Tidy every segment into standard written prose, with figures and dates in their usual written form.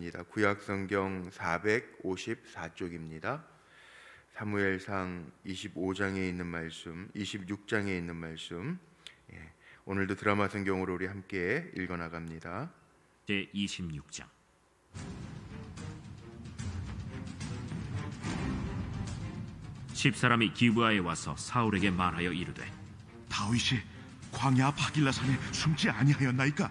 읽겠습니다. 구약성경 454쪽입니다. 사무엘상 25장에 있는 말씀, 26장에 있는 말씀, 오늘도 드라마 성경으로 우리 함께 읽어나갑니다. 제26장. 십사람이 기브아에 와서 사울에게 말하여 이르되, 다윗이 광야 앞 하길라산에 숨지 아니하였나이까?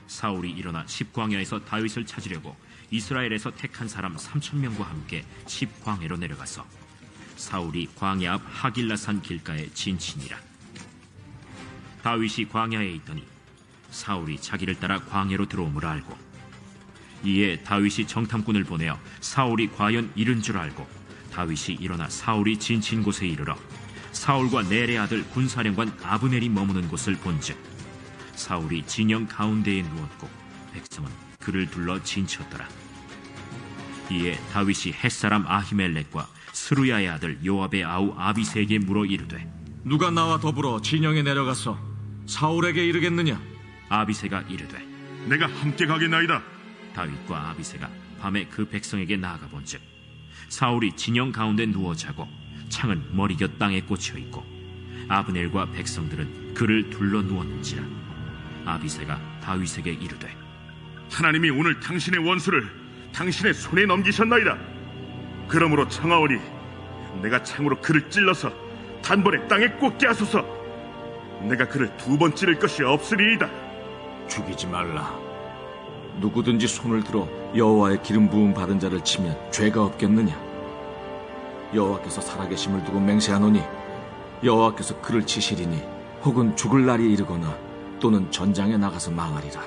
사울이 일어나 십광야에서 다윗을 찾으려고 이스라엘에서 택한 사람 3,000명과 함께 십광야로 내려가서 사울이 광야 앞 하길라산 길가에 진친이라. 다윗이 광야에 있더니 사울이 자기를 따라 광야로 들어옴을 알고, 이에 다윗이 정탐꾼을 보내어 사울이 과연 이른 줄 알고 다윗이 일어나 사울이 진친 곳에 이르러 사울과 넬의 아들 군사령관 아브넬이 머무는 곳을 본즉 사울이 진영 가운데에 누웠고 백성은 그를 둘러 진쳤더라. 이에 다윗이 햇사람 아히멜렉과 스루야의 아들 요압의 아우 아비새에게 물어 이르되, 누가 나와 더불어 진영에 내려가서 사울에게 이르겠느냐? 아비새가 이르되, 내가 함께 가겠나이다. 다윗과 아비새가 밤에 그 백성에게 나아가 본즉 사울이 진영 가운데 누워 자고 창은 머리곁 땅에 꽂혀 있고 아브넬과 백성들은 그를 둘러 누웠는지라. 아비새가 다윗에게 이르되, 하나님이 오늘 당신의 원수를 당신의 손에 넘기셨나이다. 그러므로 청하오니 내가 창으로 그를 찔러서 단번에 땅에 꽂게 하소서. 내가 그를 2번 찌를 것이 없으리이다. 죽이지 말라. 누구든지 손을 들어 여호와의 기름 부음 받은 자를 치면 죄가 없겠느냐? 여호와께서 살아계심을 두고 맹세하노니 여호와께서 그를 치시리니 혹은 죽을 날이 이르거나 또는 전장에 나가서 망하리라.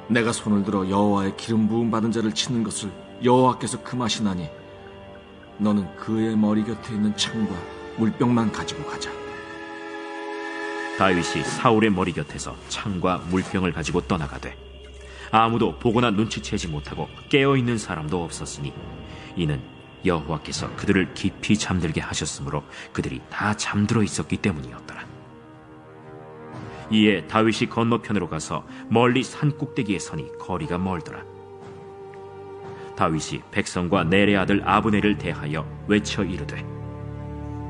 내가 손을 들어 여호와의 기름 부음 받은 자를 치는 것을 여호와께서 금하시나니 너는 그의 머리 곁에 있는 창과 물병만 가지고 가자. 다윗이 사울의 머리 곁에서 창과 물병을 가지고 떠나가되 아무도 보거나 눈치채지 못하고 깨어있는 사람도 없었으니 이는 여호와께서 그들을 깊이 잠들게 하셨으므로 그들이 다 잠들어 있었기 때문이었더라. 이에 다윗이 건너편으로 가서 멀리 산 꼭대기에 서니 거리가 멀더라. 다윗이 백성과 넬의 아들 아브넬을 대하여 외쳐 이르되,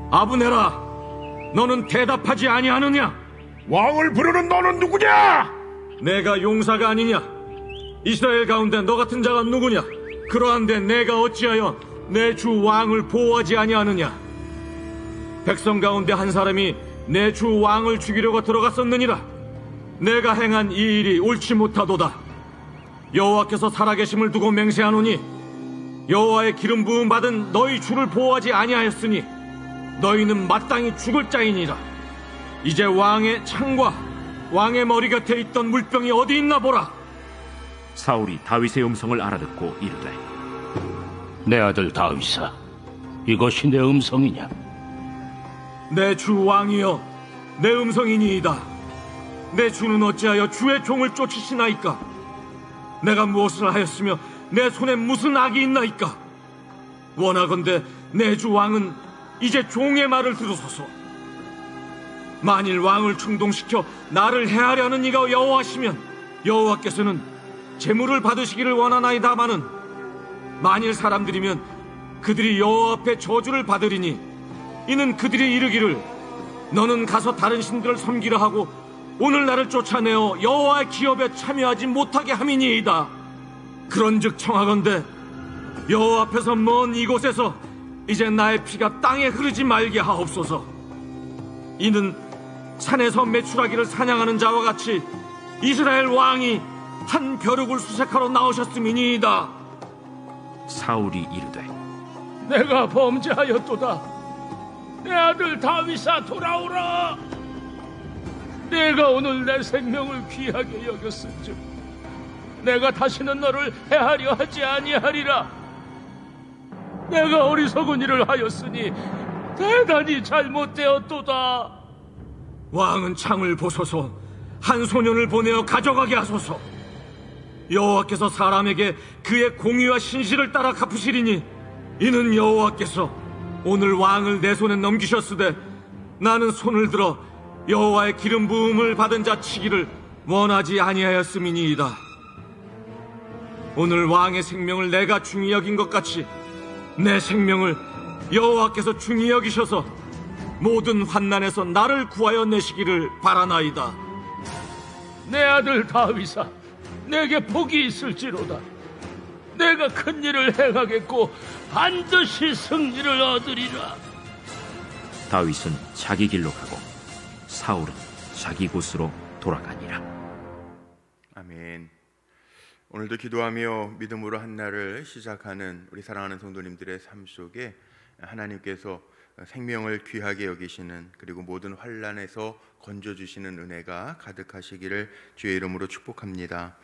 아브넬아, 너는 대답하지 아니하느냐? 왕을 부르는 너는 누구냐? 내가 용사가 아니냐? 이스라엘 가운데 너 같은 자가 누구냐? 그러한데 내가 어찌하여 내 주 왕을 보호하지 아니하느냐? 백성 가운데 한 사람이 내 주 왕을 죽이려고 들어갔었느니라. 내가 행한 이 일이 옳지 못하도다. 여호와께서 살아계심을 두고 맹세하노니 여호와의 기름 부음 받은 너희 주를 보호하지 아니하였으니 너희는 마땅히 죽을 자이니라. 이제 왕의 창과 왕의 머리 곁에 있던 물병이 어디 있나 보라. 사울이 다윗의 음성을 알아듣고 이르되, 내 아들 다윗아, 이것이 내 음성이냐? 내 주 왕이여, 내 음성이니이다. 내 주는 어찌하여 주의 종을 쫓으시나이까? 내가 무엇을 하였으며 내 손에 무슨 악이 있나이까? 원하건대 내 주 왕은 이제 종의 말을 들으소서. 만일 왕을 충동시켜 나를 해하려는 이가 여호와시면 여호와께서는 재물을 받으시기를 원하나이다마는 만일 사람들이면 그들이 여호와 앞에 저주를 받으리니 이는 그들이 이르기를 너는 가서 다른 신들을 섬기라 하고 오늘 나를 쫓아내어 여호와의 기업에 참여하지 못하게 함이니이다. 그런즉 청하건대 여호와 앞에서 먼 이곳에서 이제 나의 피가 땅에 흐르지 말게 하옵소서. 이는 산에서 메추라기를 사냥하는 자와 같이 이스라엘 왕이 한 벼룩을 수색하러 나오셨음이니이다. 사울이 이르되, 내가 범죄하였도다. 내 아들 다윗아, 돌아오라. 내가 오늘 내 생명을 귀하게 여겼은즉 내가 다시는 너를 해하려 하지 아니하리라. 내가 어리석은 일을 하였으니 대단히 잘못되었도다. 왕은 창을 보소서. 한 소년을 보내어 가져가게 하소서. 여호와께서 사람에게 그의 공의와 신실을 따라 갚으시리니 이는 여호와께서 오늘 왕을 내 손에 넘기셨으되 나는 손을 들어 여호와의 기름 부음을 받은 자 치기를 원하지 아니하였음이니이다. 오늘 왕의 생명을 내가 중히 여긴 것 같이 내 생명을 여호와께서 중히 여기셔서 모든 환난에서 나를 구하여 내시기를 바라나이다. 내 아들 다윗아, 내게 복이 있을지로다. 내가 큰 일을 행하겠고 반드시 승리를 얻으리라. 다윗은 자기 길로 가고 사울은 자기 곳으로 돌아가니라. 아멘. 오늘도 기도하며 믿음으로 한 날을 시작하는 우리 사랑하는 성도님들의 삶 속에 하나님께서 생명을 귀하게 여기시는, 그리고 모든 환난에서 건져주시는 은혜가 가득하시기를 주의 이름으로 축복합니다.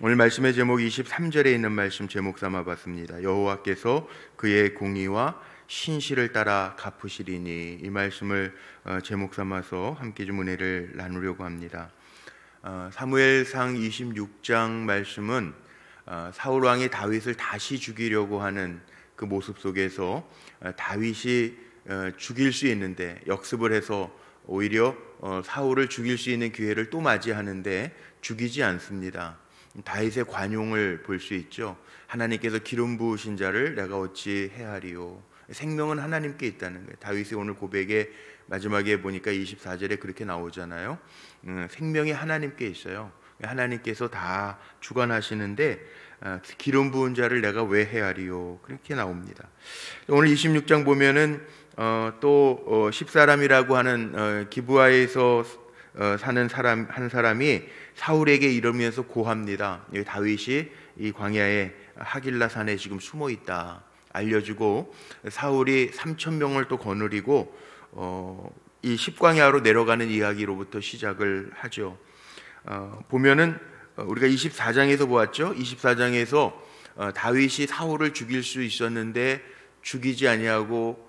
오늘 말씀의 제목 23절에 있는 말씀 제목 삼아봤습니다. 여호와께서 그의 공의와 신실을 따라 갚으시리니, 이 말씀을 제목 삼아서 함께 좀 은혜를 나누려고 합니다. 사무엘상 26장 말씀은 사울 왕이 다윗을 다시 죽이려고 하는 그 모습 속에서 다윗이 죽일 수 있는데, 역습을 해서 오히려 사울을 죽일 수 있는 기회를 또 맞이하는데 죽이지 않습니다. 다윗의 관용을 볼 수 있죠. 하나님께서 기름 부으신 자를 내가 어찌 헤아리요. 생명은 하나님께 있다는 거예요. 다윗의 오늘 고백의 마지막에 보니까 24절에 그렇게 나오잖아요. 생명이 하나님께 있어요. 하나님께서 다 주관하시는데 기름 부은 자를 내가 왜 헤아리요, 그렇게 나옵니다. 오늘 26장 보면은 또 십사람이라고 하는 기브아에서 사는 사람 한 사람이 사울에게 이러면서 고합니다. 다윗이 이 광야의 하길라 산에 지금 숨어 있다 알려주고, 사울이 3,000명을 또 거느리고 이 십광야로 내려가는 이야기로부터 시작을 하죠. 보면은 우리가 24장에서 보았죠. 24장에서 다윗이 사울을 죽일 수 있었는데 죽이지 아니하고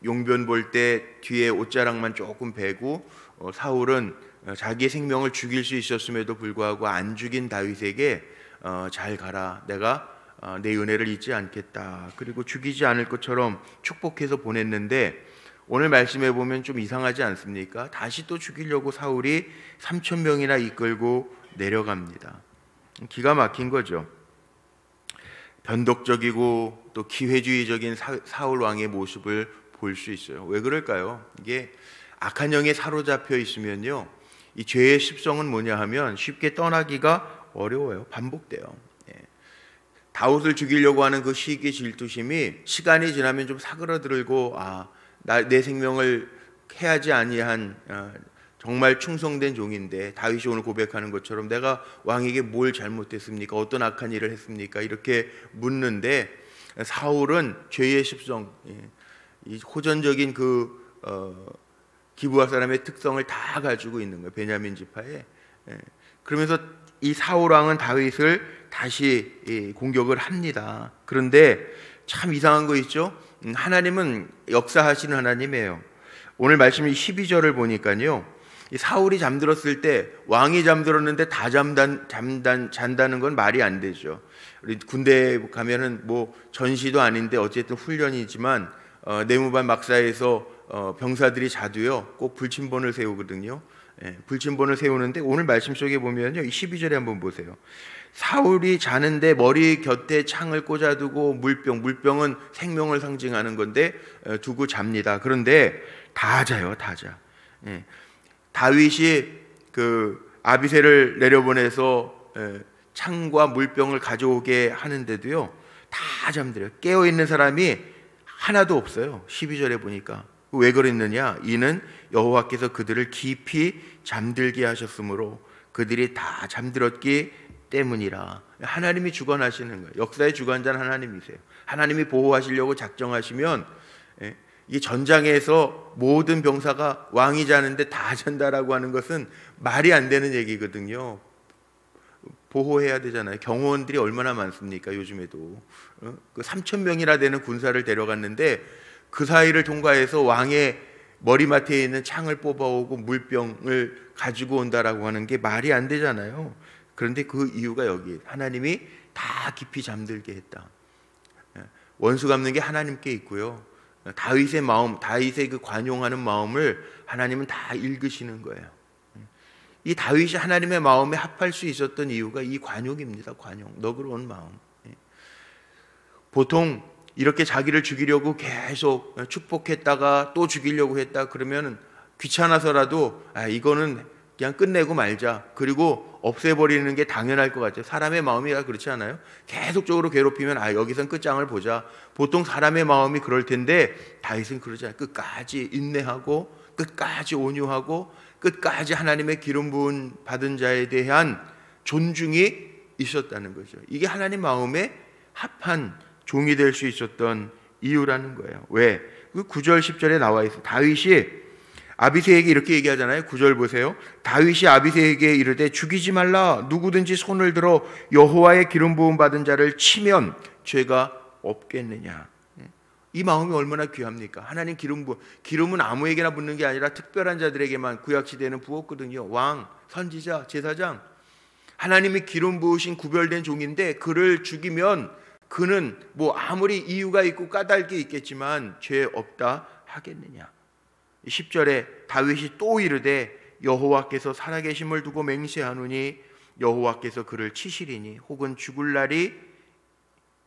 용변 볼 때 뒤에 옷자락만 조금 베고, 사울은 자기의 생명을 죽일 수 있었음에도 불구하고 안 죽인 다윗에게 잘 가라, 내가 내 은혜를 잊지 않겠다, 그리고 죽이지 않을 것처럼 축복해서 보냈는데, 오늘 말씀해 보면 좀 이상하지 않습니까? 다시 또 죽이려고 사울이 3,000명이나 이끌고 내려갑니다. 기가 막힌 거죠. 변덕적이고 또 기회주의적인 사울 왕의 모습을 볼 수 있어요. 왜 그럴까요? 이게 악한 영에 사로잡혀 있으면요, 이 죄의 습성은 뭐냐 하면 쉽게 떠나기가 어려워요. 반복돼요. 다윗을 죽이려고 하는 그 시기 질투심이 시간이 지나면 좀 사그러들고, 내 생명을 해하지 아니한 정말 충성된 종인데, 다윗이 오늘 고백하는 것처럼 내가 왕에게 뭘 잘못했습니까? 어떤 악한 일을 했습니까? 이렇게 묻는데, 사울은 죄의 습성, 이 호전적인 기브아 사람의 특성을 다 가지고 있는 거예요. 베냐민 지파에. 그러면서 이 사울 왕은 다윗을 다시 공격을 합니다. 그런데 참 이상한 거 있죠. 하나님은 역사하시는 하나님이에요. 오늘 말씀 12절을 보니까요, 이 사울이 잠들었을 때, 왕이 잠들었는데 다 잔다는 건 말이 안 되죠. 우리 군대에 가면은 뭐 전시도 아닌데 어쨌든 훈련이지만 내무반 막사에서 병사들이 자도요 꼭 불침번을 세우거든요. 불침번을 세우는데 오늘 말씀 속에 보면요, 이 12절에 한번 보세요. 사울이 자는데 머리 곁에 창을 꽂아두고 물병은 생명을 상징하는 건데 두고 잡니다. 그런데 다 자요, 다 자. 다윗이 그 아비새를 내려보내서 창과 물병을 가져오게 하는데도요 다 잠들어요. 깨어있는 사람이 하나도 없어요. 12절에 보니까. 왜 그랬느냐? 이는 여호와께서 그들을 깊이 잠들게 하셨으므로 그들이 다 잠들었기 때문이라. 하나님이 주관하시는 거예요. 역사의 주관자는 하나님이세요. 하나님이 보호하시려고 작정하시면 이 전장에서 모든 병사가 왕이 자는데 다 잔다라고 하는 것은 말이 안 되는 얘기거든요. 보호해야 되잖아요. 경호원들이 얼마나 많습니까? 요즘에도 그 3,000명이나 되는 군사를 데려갔는데 그 사이를 통과해서 왕의 머리맡에 있는 창을 뽑아오고 물병을 가지고 온다라고 하는 게 말이 안 되잖아요. 그런데 그 이유가 여기, 하나님이 다 깊이 잠들게 했다. 원수 갚는 게 하나님께 있고요, 다윗의 마음, 다윗의 그 관용하는 마음을 하나님은 다 읽으시는 거예요. 이 다윗이 하나님의 마음에 합할 수 있었던 이유가 이 관용입니다. 관용, 너그러운 마음. 보통 이렇게 자기를 죽이려고 계속 축복했다가 또 죽이려고 했다 그러면 귀찮아서라도 이거는 그냥 끝내고 말자, 그리고 없애버리는 게 당연할 것 같아요. 사람의 마음이 그렇지 않아요? 계속적으로 괴롭히면 여기선 끝장을 보자. 보통 사람의 마음이 그럴 텐데 다윗은 그러지 않아요. 끝까지 인내하고 끝까지 온유하고 끝까지 하나님의 기름 부은 받은 자에 대한 존중이 있었다는 거죠. 이게 하나님 마음에 합한 종이 될 수 있었던 이유라는 거예요. 왜? 9절 10절에 나와 있어요. 다윗이 아비새에게 이렇게 얘기하잖아요. 9절 보세요. 다윗이 아비새에게 이르되 죽이지 말라. 누구든지 손을 들어 여호와의 기름 부음 받은 자를 치면 죄가 없겠느냐. 이 마음이 얼마나 귀합니까? 하나님 기름은 아무에게나 붓는 게 아니라 특별한 자들에게만 구약시대에는 부었거든요. 왕, 선지자, 제사장. 하나님이 기름 부으신 구별된 종인데 그를 죽이면 그는 아무리 이유가 있고 까닭이 있겠지만 죄 없다 하겠느냐. 10절에 다윗이 또 이르되 여호와께서 살아계심을 두고 맹세하노니 여호와께서 그를 치시리니 혹은 죽을 날이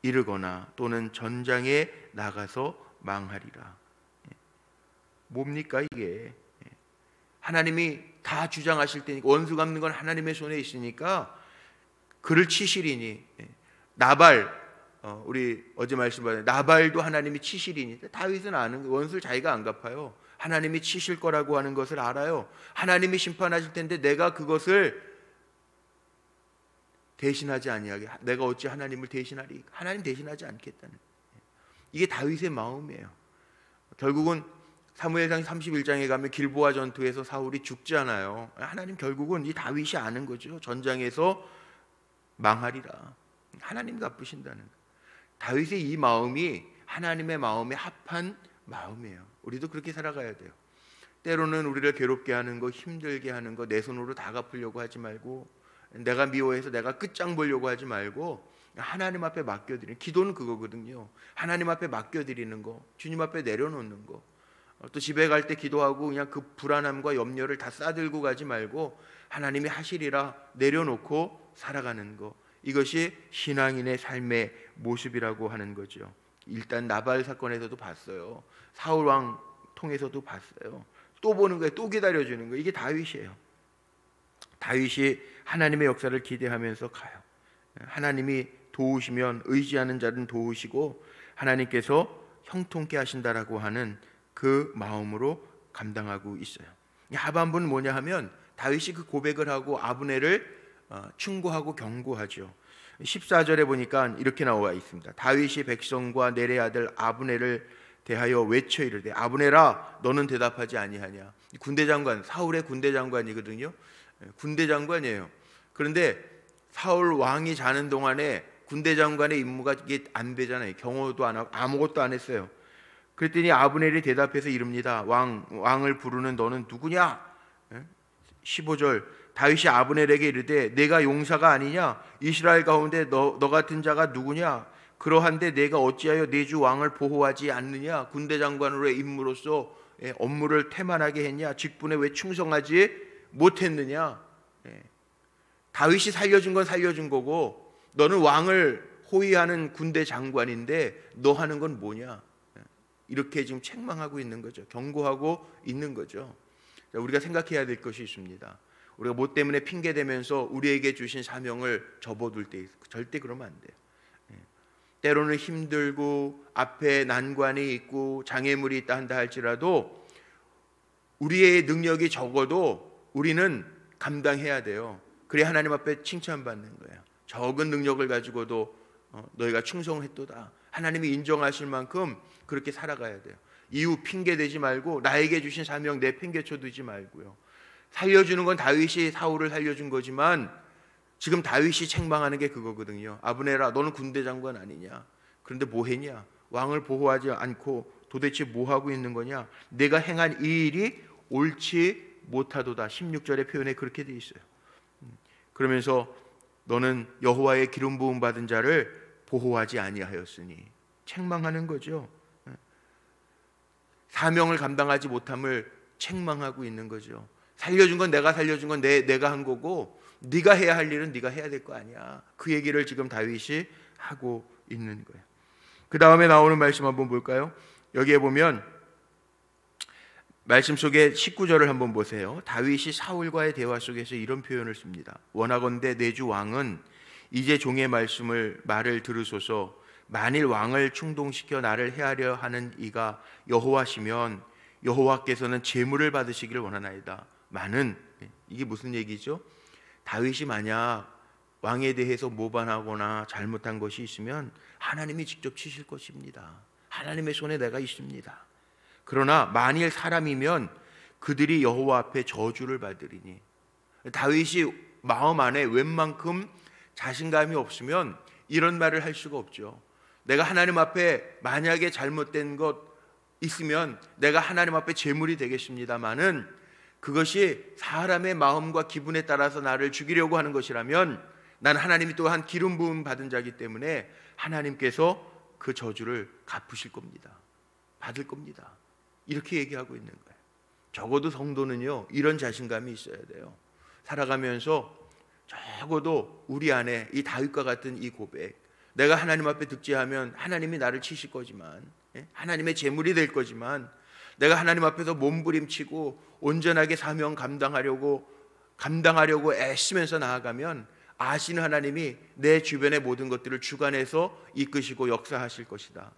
이르거나 또는 전장에 나가서 망하리라. 뭡니까 이게? 하나님이 다 주장하실 테니까, 원수 갚는 건 하나님의 손에 있으니까 그를 치시리니. 나발, 우리 어제 말씀받은 나발도 하나님이 치시리니. 다윗은 아는 거예요. 원수를 자기가 안 갚아요. 하나님이 치실 거라고 하는 것을 알아요. 하나님이 심판하실 텐데 내가 그것을 대신하지 아니하게, 내가 어찌 하나님을 대신하리? 하나님 대신하지 않겠다는, 이게 다윗의 마음이에요. 결국은 사무엘상 31장에 가면 길보아 전투에서 사울이 죽잖아요. 하나님 결국은 이 다윗이 아는 거죠. 전장에서 망하리라. 하나님 갚으신다는 거. 다윗의 이 마음이 하나님의 마음에 합한 마음이에요. 우리도 그렇게 살아가야 돼요. 때로는 우리를 괴롭게 하는 거, 힘들게 하는 거 내 손으로 다 갚으려고 하지 말고, 내가 미워해서 내가 끝장 보려고 하지 말고 하나님 앞에 맡겨드리는, 기도는 그거거든요. 하나님 앞에 맡겨드리는 거, 주님 앞에 내려놓는 거. 또 집에 갈 때 기도하고 그냥 그 불안함과 염려를 다 싸들고 가지 말고 하나님이 하시리라 내려놓고 살아가는 거. 이것이 신앙인의 삶의 모습이라고 하는 거죠. 일단 나발 사건에서도 봤어요. 사울 왕 통해서도 봤어요. 또 보는 거예요. 또 기다려주는 거예요. 이게 다윗이에요. 다윗이 하나님의 역사를 기대하면서 가요. 하나님이 도우시면 의지하는 자는 도우시고 하나님께서 형통케 하신다라고 하는 그 마음으로 감당하고 있어요. 하반부는 뭐냐 하면 다윗이 그 고백을 하고 아브넬을 충고하고 경고하죠. 14절에 보니까 이렇게 나와 있습니다. 다윗이 백성과 넬의 아들 아브넬을 대하여 외쳐 이르되 아브넬아 너는 대답하지 아니하냐. 군대 장관, 사울의 군대 장관이거든요. 군대 장관이에요. 그런데 사울 왕이 자는 동안에 군대 장관의 임무가 이게 안 되잖아요. 경호도 안 하고 아무것도 안 했어요. 그랬더니 아브넬이 대답해서 이릅니다. 왕을 부르는 너는 누구냐? 15절 다윗이 아브넬에게 이르되 내가 용사가 아니냐? 이스라엘 가운데 너 같은 자가 누구냐? 그러한데 내가 어찌하여 내 주 왕을 보호하지 않느냐? 군대 장관으로의 임무로서 업무를 태만하게 했냐? 직분에 왜 충성하지 못했느냐? 다윗이 살려준 건 살려준 거고 너는 왕을 호위하는 군대 장관인데 너 하는 건 뭐냐? 이렇게 지금 책망하고 있는 거죠. 경고하고 있는 거죠. 우리가 생각해야 될 것이 있습니다. 우리가 뭐 때문에 핑계대면서 우리에게 주신 사명을 접어둘 때 절대 그러면 안 돼요. 때로는 힘들고 앞에 난관이 있고 장애물이 있다 한다 할지라도 우리의 능력이 적어도 우리는 감당해야 돼요. 그래야 하나님 앞에 칭찬받는 거예요. 적은 능력을 가지고도 너희가 충성했도다. 하나님이 인정하실 만큼 그렇게 살아가야 돼요. 이유 핑계대지 말고 나에게 주신 사명 내 핑계쳐 두지 말고요. 살려주는 건 다윗이 사울을 살려준 거지만 지금 다윗이 책망하는 게 그거거든요. 아브넬아 너는 군대 장관 아니냐? 그런데 뭐 했냐? 왕을 보호하지 않고 도대체 뭐 하고 있는 거냐? 내가 행한 이 일이 옳지 못하도다. 16절의 표현에 그렇게 돼 있어요. 그러면서 너는 여호와의 기름 부음 받은 자를 보호하지 아니하였으니 책망하는 거죠. 사명을 감당하지 못함을 책망하고 있는 거죠. 살려준 건 내가 살려준 건 내가 한 거고 네가 해야 할 일은 네가 해야 될 거 아니야. 그 얘기를 지금 다윗이 하고 있는 거예요. 그 다음에 나오는 말씀 한번 볼까요? 여기에 보면 말씀 속에 19절을 한번 보세요. 다윗이 사울과의 대화 속에서 이런 표현을 씁니다. 원하건대 내 주 왕은 이제 종의 말을 들으소서. 만일 왕을 충동시켜 나를 해하려 하는 이가 여호와시면 여호와께서는 제물을 받으시기를 원하나이다. 많은, 이게 무슨 얘기죠? 다윗이 만약 왕에 대해서 모반하거나 잘못한 것이 있으면 하나님이 직접 치실 것입니다. 하나님의 손에 내가 있습니다. 그러나 만일 사람이면 그들이 여호와 앞에 저주를 받으리니. 다윗이 마음 안에 웬만큼 자신감이 없으면 이런 말을 할 수가 없죠. 내가 하나님 앞에 만약에 잘못된 것 있으면 내가 하나님 앞에 제물이 되겠습니다마는 그것이 사람의 마음과 기분에 따라서 나를 죽이려고 하는 것이라면 난 하나님이 또한 기름 부음 받은 자이기 때문에 하나님께서 그 저주를 갚으실 겁니다. 받을 겁니다. 이렇게 얘기하고 있는 거예요. 적어도 성도는요, 이런 자신감이 있어야 돼요. 살아가면서 적어도 우리 안에 이 다윗과 같은 이 고백, 내가 하나님 앞에 득죄하면 하나님이 나를 치실 거지만, 하나님의 제물이 될 거지만, 내가 하나님 앞에서 몸부림치고 온전하게 사명 감당하려고 애쓰면서 나아가면 아시는 하나님이 내 주변의 모든 것들을 주관해서 이끄시고 역사하실 것이다.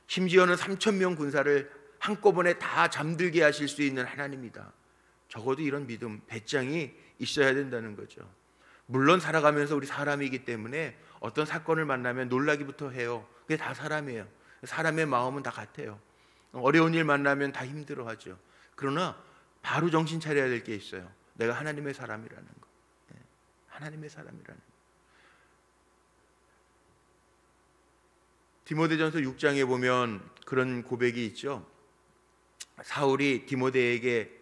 심지어는 3,000명 군사를 한꺼번에 다 잠들게 하실 수 있는 하나님이다. 적어도 이런 믿음, 배짱이 있어야 된다는 거죠. 물론 살아가면서 우리 사람이기 때문에 어떤 사건을 만나면 놀라기부터 해요. 그게 다 사람이에요. 사람의 마음은 다 같아요. 어려운 일 만나면 다 힘들어하죠. 그러나 바로 정신 차려야 될 게 있어요. 내가 하나님의 사람이라는 거. 하나님의 사람이라는 거. 디모데전서 6장에 보면 그런 고백이 있죠. 사울이 디모데에게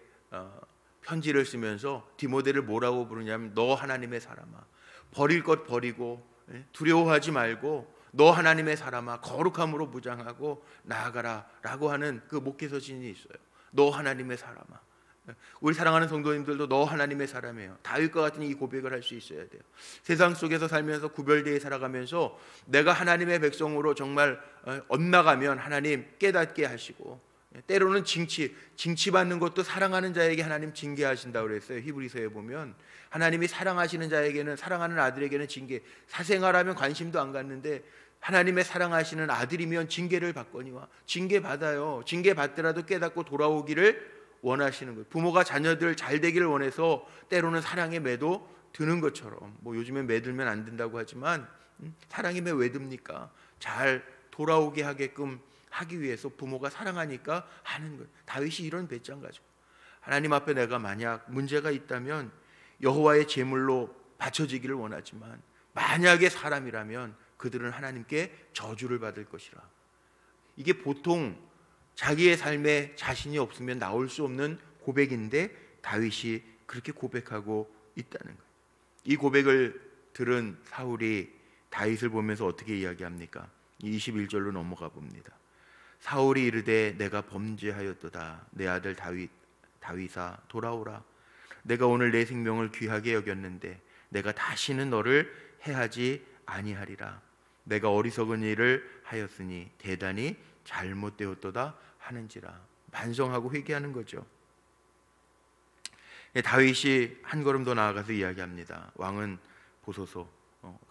편지를 쓰면서 디모데를 뭐라고 부르냐면 너 하나님의 사람아, 버릴 것 버리고 두려워하지 말고 너 하나님의 사람아 거룩함으로 무장하고 나아가라 라고 하는 그 목회서신이 있어요. 너 하나님의 사람아. 우리 사랑하는 성도님들도 너 하나님의 사람이에요. 다윗과 같은 이 고백을 할 수 있어야 돼요. 세상 속에서 살면서 구별되어 살아가면서 내가 하나님의 백성으로 정말 엇나가면 하나님 깨닫게 하시고, 때로는 징치받는 것도 사랑하는 자에게 하나님 징계하신다고 그랬어요. 히브리서에 보면 하나님이 사랑하시는 자에게는, 사랑하는 아들에게는 징계, 사생활하면 관심도 안 갖는데 하나님의 사랑하시는 아들이면 징계를 받거니와. 징계받아요. 징계받더라도 깨닫고 돌아오기를 원하시는 거예요. 부모가 자녀들 잘 되기를 원해서 때로는 사랑에 매도 드는 것처럼, 뭐 요즘엔 매들면 안 된다고 하지만 사랑이 왜 듭니까? 잘 돌아오게 하게끔 하기 위해서 부모가 사랑하니까 하는 거예요. 다윗이 이런 배짱 가지고, 하나님 앞에 내가 만약 문제가 있다면 여호와의 제물로 바쳐지기를 원하지만 만약에 사람이라면 그들은 하나님께 저주를 받을 것이라. 이게 보통 자기의 삶에 자신이 없으면 나올 수 없는 고백인데 다윗이 그렇게 고백하고 있다는 거예요. 이 고백을 들은 사울이 다윗을 보면서 어떻게 이야기합니까? 21절로 넘어가 봅니다. 사울이 이르되 내가 범죄하였도다. 내 아들 다윗아 돌아오라. 내가 오늘 내 생명을 귀하게 여겼는데 내가 다시는 너를 해하지 아니하리라. 내가 어리석은 일을 하였으니 대단히 잘못되었도다 하는지라. 반성하고 회개하는 거죠. 다윗이 한 걸음 더 나아가서 이야기합니다. 왕은 보소서,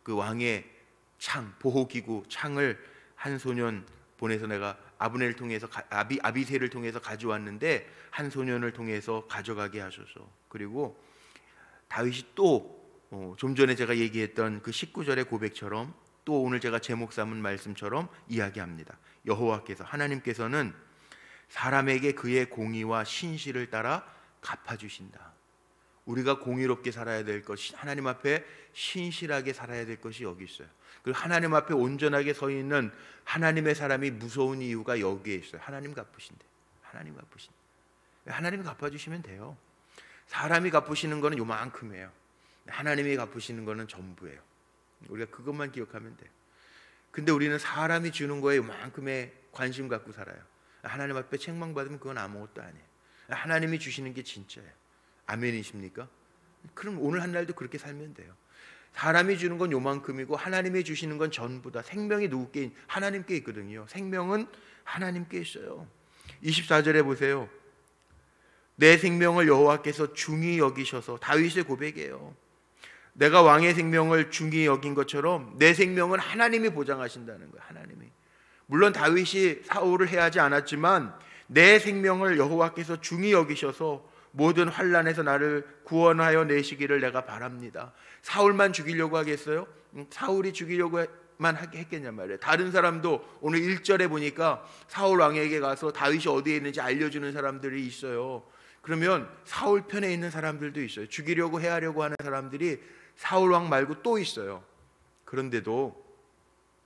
그 왕의 창, 보호기구 창을 한 소년 보내서 내가 아브넬을 통해서 아비새를 통해서 가져왔는데 한 소년을 통해서 가져가게 하소서. 그리고 다윗이 또 좀 전에 제가 얘기했던 그 19절의 고백처럼 또 오늘 제가 제목 삼은 말씀처럼 이야기합니다. 여호와께서, 하나님께서는 사람에게 그의 공의와 신실을 따라 갚아주신다. 우리가 공의롭게 살아야 될 것이, 하나님 앞에 신실하게 살아야 될 것이 여기 있어요. 그리고 하나님 앞에 온전하게 서 있는 하나님의 사람이 무서운 이유가 여기에 있어요. 하나님 갚으신대. 하나님 갚으신대. 하나님이 갚아주시면 돼요. 사람이 갚으시는 거는 요만큼이에요. 하나님이 갚으시는 거는 전부예요. 우리가 그것만 기억하면 돼요. 근데 우리는 사람이 주는 거에 요만큼의 관심 갖고 살아요. 하나님 앞에 책망받으면 그건 아무것도 아니에요. 하나님이 주시는 게 진짜예요. 아멘이십니까? 그럼 오늘 한 날도 그렇게 살면 돼요. 사람이 주는 건 요만큼이고 하나님이 주시는 건 전부다. 생명이 누구께? 하나님께 있거든요. 생명은 하나님께 있어요. 24절에 보세요. 내 생명을 여호와께서 중히 여기셔서, 다윗의 고백이에요. 내가 왕의 생명을 중히 여긴 것처럼 내 생명은 하나님이 보장하신다는 거예요. 하나님이. 물론 다윗이 사울을 해하지 않았지만 내 생명을 여호와께서 중히 여기셔서 모든 환난에서 나를 구원하여 내시기를 내가 바랍니다. 사울만 죽이려고 하겠어요? 사울이 죽이려고만 했겠냐 말이에요. 다른 사람도 오늘 1절에 보니까 사울 왕에게 가서 다윗이 어디에 있는지 알려주는 사람들이 있어요. 그러면 사울 편에 있는 사람들도 있어요. 죽이려고 해하려고 하는 사람들이 사울 왕 말고 또 있어요. 그런데도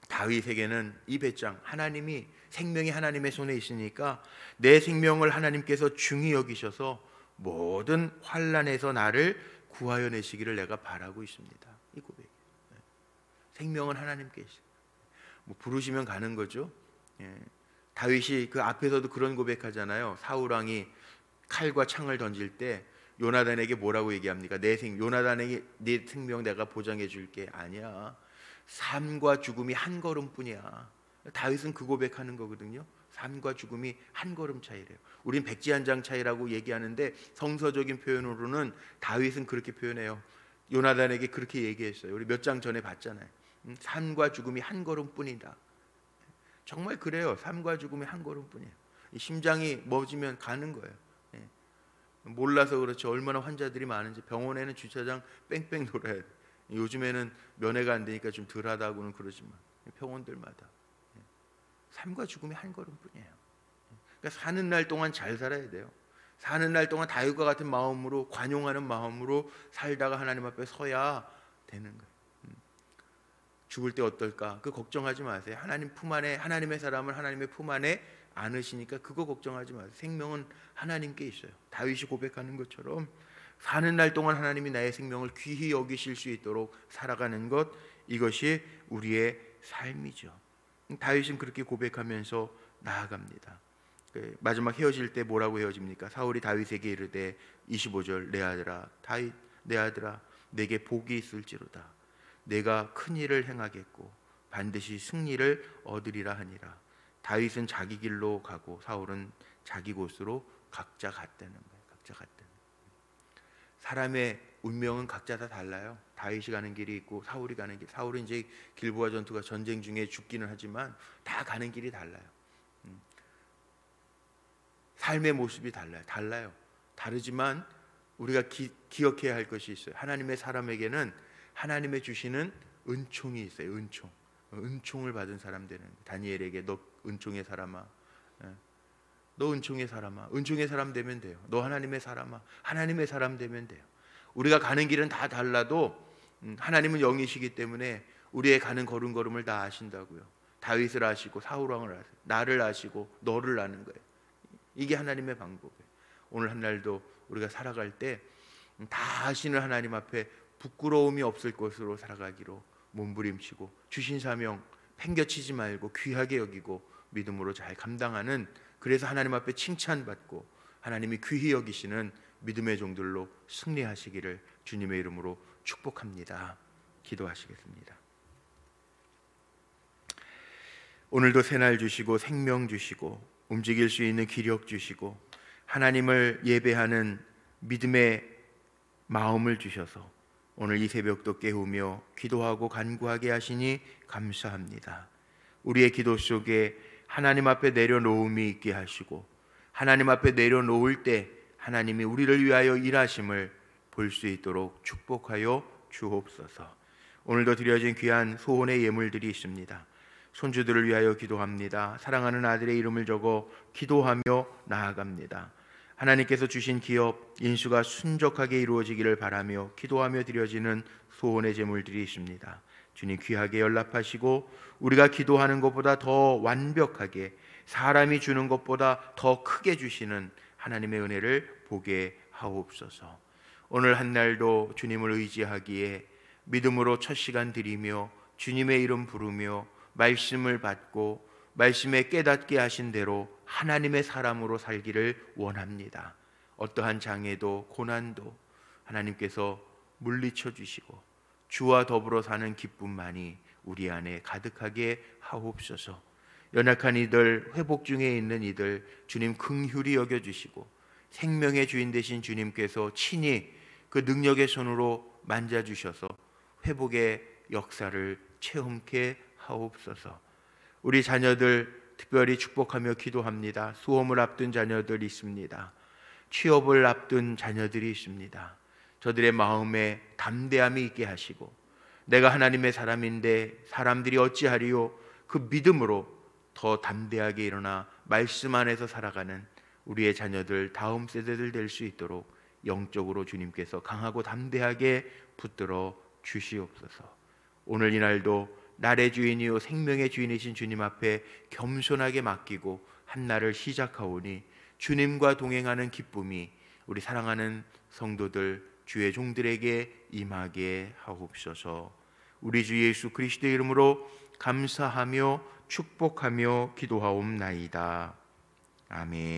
다윗에게는 이 배짱, 하나님이, 생명이 하나님의 손에 있으니까 내 생명을 하나님께서 중히 여기셔서 모든 환난에서 나를 구하여 내시기를 내가 바라고 있습니다. 이 고백. 생명은 하나님께 있어요. 뭐 부르시면 가는 거죠. 다윗이 그 앞에서도 그런 고백하잖아요. 사울 왕이 칼과 창을 던질 때 요나단에게 뭐라고 얘기합니까? 요나단에게 네 생명 내가 보장해 줄게. 아니야. 삶과 죽음이 한 걸음뿐이야. 다윗은 그 고백하는 거거든요. 삶과 죽음이 한 걸음 차이래요. 우린 백지 한 장 차이라고 얘기하는데 성서적인 표현으로는 다윗은 그렇게 표현해요. 요나단에게 그렇게 얘기했어요. 우리 몇 장 전에 봤잖아요. 삶과 죽음이 한 걸음뿐이다. 정말 그래요. 삶과 죽음이 한 걸음뿐이에요. 심장이 멎으면 가는 거예요. 몰라서 그렇지 얼마나 환자들이 많은지. 병원에는 주차장 뺑뺑 돌아야 돼. 요즘에는 면회가 안 되니까 좀 덜하다고는 그러지만 병원들마다 삶과 죽음이 한 걸음뿐이에요. 그러니까 사는 날 동안 잘 살아야 돼요. 사는 날 동안 다윗과 같은 마음으로, 관용하는 마음으로 살다가 하나님 앞에 서야 되는 거예요. 죽을 때 어떨까? 그 걱정하지 마세요. 하나님 품 안에, 하나님의 사람을 하나님의 품 안에 안으시니까 그거 걱정하지 마세요. 생명은 하나님께 있어요. 다윗이 고백하는 것처럼 사는 날 동안 하나님이 나의 생명을 귀히 여기실 수 있도록 살아가는 것, 이것이 우리의 삶이죠. 다윗은 그렇게 고백하면서 나아갑니다. 마지막 헤어질 때 뭐라고 헤어집니까? 사울이 다윗에게 이르되 25절, 내 아들아, 다윗, 내 아들아, 내게 복이 있을지로다. 내가 큰 일을 행하겠고 반드시 승리를 얻으리라 하니라. 다윗은 자기 길로 가고 사울은 자기 곳으로 각자 갔다는 거예요. 각자 갔다는 거예요. 사람의 운명은 각자 다 달라요. 다윗이 가는 길이 있고 사울이 가는 길. 사울은 이제 길보아 전투가 전쟁 중에 죽기는 하지만 다 가는 길이 달라요. 삶의 모습이 달라요. 다르지만 우리가 기억해야 할 것이 있어요. 하나님의 사람에게는 하나님의 주시는 은총이 있어요. 은총을 받은 사람 되는 거예요. 다니엘에게 너 은총의 사람아, 너 은총의 사람아, 은총의 사람 되면 돼요. 너 하나님의 사람아, 하나님의 사람 되면 돼요. 우리가 가는 길은 다 달라도 하나님은 영이시기 때문에 우리의 가는 걸음걸음을 다 아신다고요. 다윗을 아시고 사울 왕을 아시고 나를 아시고 너를 아는 거예요. 이게 하나님의 방법이에요. 오늘 한 날도 우리가 살아갈 때 다 아시는 하나님 앞에 부끄러움이 없을 것으로 살아가기로 몸부림치고 주신 사명 팽겨치지 말고 귀하게 여기고 믿음으로 잘 감당하는, 그래서 하나님 앞에 칭찬받고 하나님이 귀히 여기시는 믿음의 종들로 승리하시기를 주님의 이름으로 축복합니다. 기도하시겠습니다. 오늘도 새날 주시고 생명 주시고 움직일 수 있는 기력 주시고 하나님을 예배하는 믿음의 마음을 주셔서 오늘 이 새벽도 깨우며 기도하고 간구하게 하시니 감사합니다. 우리의 기도 속에 하나님 앞에 내려놓음이 있게 하시고 하나님 앞에 내려놓을 때 하나님이 우리를 위하여 일하심을 볼 수 있도록 축복하여 주옵소서. 오늘도 드려진 귀한 소원의 예물들이 있습니다. 손주들을 위하여 기도합니다. 사랑하는 아들의 이름을 적어 기도하며 나아갑니다. 하나님께서 주신 기업 인수가 순적하게 이루어지기를 바라며 기도하며 드려지는 소원의 제물들이 있습니다. 주님 귀하게 연락하시고 우리가 기도하는 것보다 더 완벽하게, 사람이 주는 것보다 더 크게 주시는 하나님의 은혜를 보게 하옵소서. 오늘 한 날도 주님을 의지하기에 믿음으로 첫 시간 드리며 주님의 이름 부르며 말씀을 받고 말씀에 깨닫게 하신 대로 하나님의 사람으로 살기를 원합니다. 어떠한 장애도 고난도 하나님께서 물리쳐 주시고 주와 더불어 사는 기쁨만이 우리 안에 가득하게 하옵소서. 연약한 이들, 회복 중에 있는 이들 주님 긍휼히 여겨주시고 생명의 주인 되신 주님께서 친히 그 능력의 손으로 만져주셔서 회복의 역사를 체험케 하옵소서. 우리 자녀들 특별히 축복하며 기도합니다. 수험을 앞둔 자녀들이 있습니다. 취업을 앞둔 자녀들이 있습니다. 저들의 마음에 담대함이 있게 하시고 내가 하나님의 사람인데 사람들이 어찌하리요? 그 믿음으로 더 담대하게 일어나 말씀 안에서 살아가는 우리의 자녀들, 다음 세대들 될 수 있도록 영적으로 주님께서 강하고 담대하게 붙들어 주시옵소서. 오늘 이날도 날의 주인이요 생명의 주인이신 주님 앞에 겸손하게 맡기고 한 날을 시작하오니 주님과 동행하는 기쁨이 우리 사랑하는 성도들, 주의 종들에게 임하게 하옵소서. 우리 주 예수 그리스도의 이름으로 감사하며 축복하며 기도하옵나이다. 아멘.